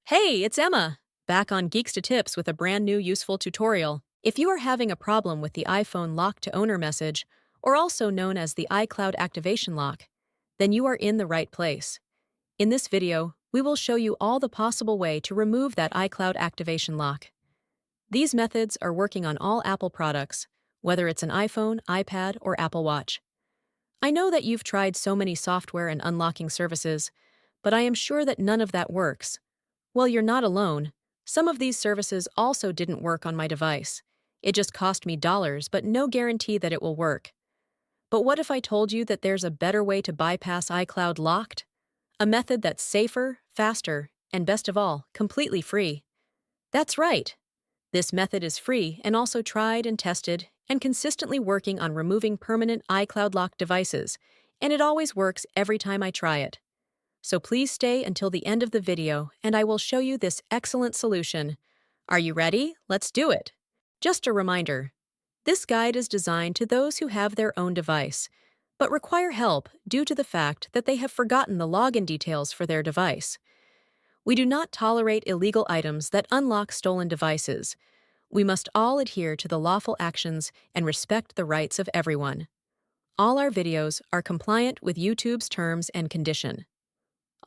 Hey, it's Emma, back on Geeks to Tips with a brand new useful tutorial. If you are having a problem with the iPhone lock to owner message, or also known as the iCloud activation lock, then you are in the right place. In this video, we will show you all the possible way to remove that iCloud activation lock. These methods are working on all Apple products, whether it's an iPhone, iPad, or Apple Watch. I know that you've tried so many software and unlocking services, but I am sure that none of that works. Well, you're not alone. Some of these services also didn't work on my device. It just cost me dollars, but no guarantee that it will work. But what if I told you that there's a better way to bypass iCloud locked? A method that's safer, faster, and best of all, completely free. That's right. This method is free and also tried and tested and consistently working on removing permanent iCloud locked devices, and it always works every time I try it. So please stay until the end of the video and I will show you this excellent solution. Are you ready? Let's do it! Just a reminder, this guide is designed to those who have their own device, but require help due to the fact that they have forgotten the login details for their device. We do not tolerate illegal items that unlock stolen devices. We must all adhere to the lawful actions and respect the rights of everyone. All our videos are compliant with YouTube's terms and condition.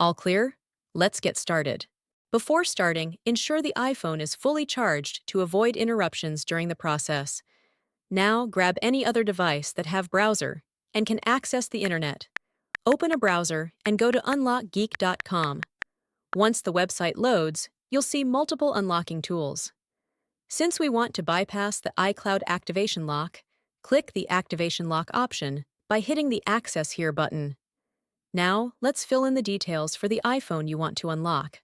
All clear? Let's get started. Before starting, ensure the iPhone is fully charged to avoid interruptions during the process. Now, grab any other device that have browser and can access the internet. Open a browser and go to unlockgeek.com. Once the website loads, you'll see multiple unlocking tools. Since we want to bypass the iCloud activation lock, click the Activation Lock option by hitting the Access Here button. Now, let's fill in the details for the iPhone you want to unlock.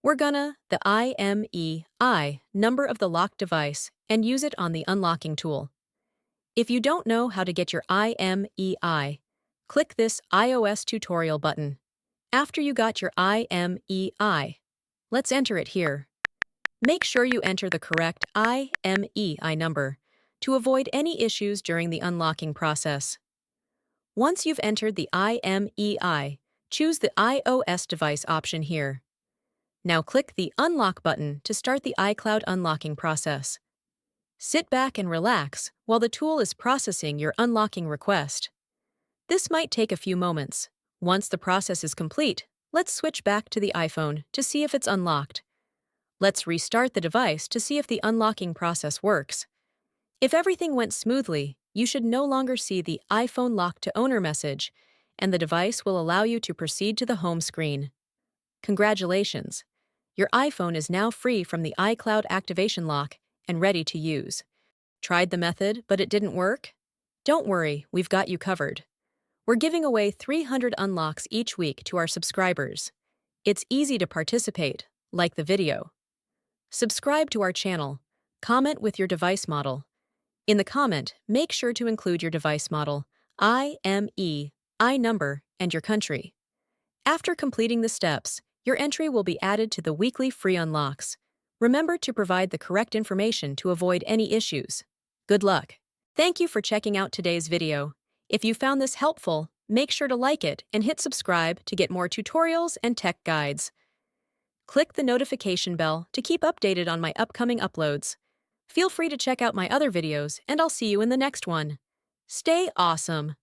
We're gonna the IMEI number of the locked device and use it on the unlocking tool. If you don't know how to get your IMEI, click this iOS tutorial button. After you got your IMEI, let's enter it here. Make sure you enter the correct IMEI number to avoid any issues during the unlocking process. Once you've entered the IMEI, choose the iOS device option here. Now click the Unlock button to start the iCloud unlocking process. Sit back and relax while the tool is processing your unlocking request. This might take a few moments. Once the process is complete, let's switch back to the iPhone to see if it's unlocked. Let's restart the device to see if the unlocking process works. If everything went smoothly, you should no longer see the iPhone lock to owner message, and the device will allow you to proceed to the home screen. Congratulations! Your iPhone is now free from the iCloud activation lock and ready to use. Tried the method, but it didn't work? Don't worry, we've got you covered. We're giving away 300 unlocks each week to our subscribers. It's easy to participate, like the video. Subscribe to our channel. Comment with your device model. In the comment, make sure to include your device model, IMEI number, and your country. After completing the steps, your entry will be added to the weekly free unlocks. Remember to provide the correct information to avoid any issues. Good luck! Thank you for checking out today's video. If you found this helpful, make sure to like it and hit subscribe to get more tutorials and tech guides. Click the notification bell to keep updated on my upcoming uploads. Feel free to check out my other videos, and I'll see you in the next one. Stay awesome!